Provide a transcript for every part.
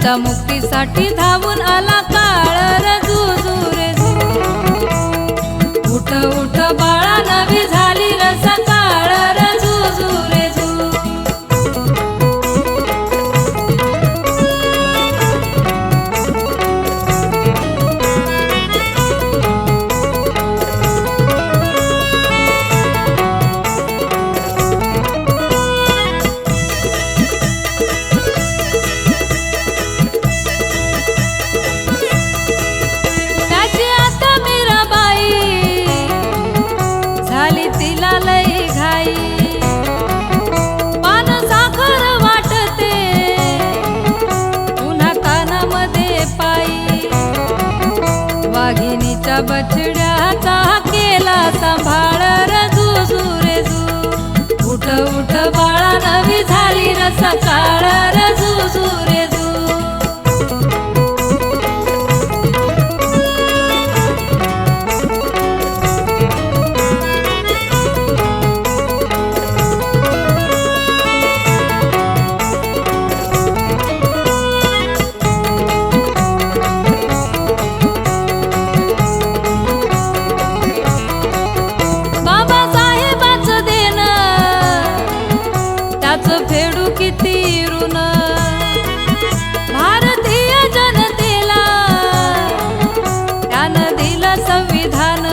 त्याच्या मुक्तीसाठी धावून आला काळ रजू रे उठ उठ बाळा नवी झाली र सकाळ रजू रे तिला लई घाई पान साखर वाटते पुन्हा कानामध्ये पायी वाघिणीच्या बछड्याचा केला सांभाळ रजू रे उठ उठ बाळा नवी झाली र सकाळ रजू रे फेडू किती ऋण भारतीय जनतेला त्यानं दिलं संविधान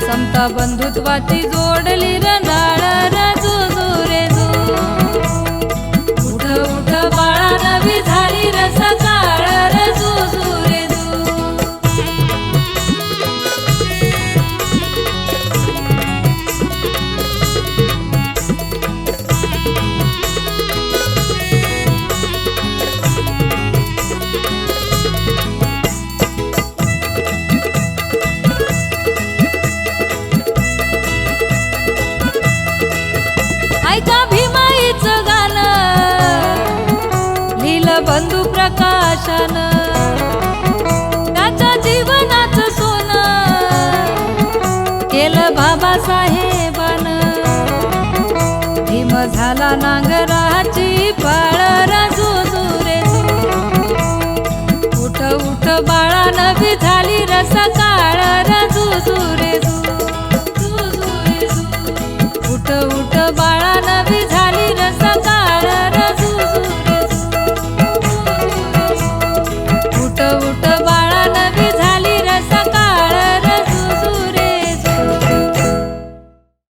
समता बंधुत्वाची जोडली र नाळ रजू रे उठ उठ बाळा नवी झाली र सकाळ रजू रे ऐका भीमाईचं गाणं लिहिलं बंधू प्रकाशानं त्याच्या जीवनाचं सोनं केलं बाबासाहेबानं भीम झाला नांगराची पाळ रजू रे उठ उठ बाळा नवी झाली र सकाळ रजू रे उठ उठ बाळा नवी झाली र सकाळ रजू रे उठ उठ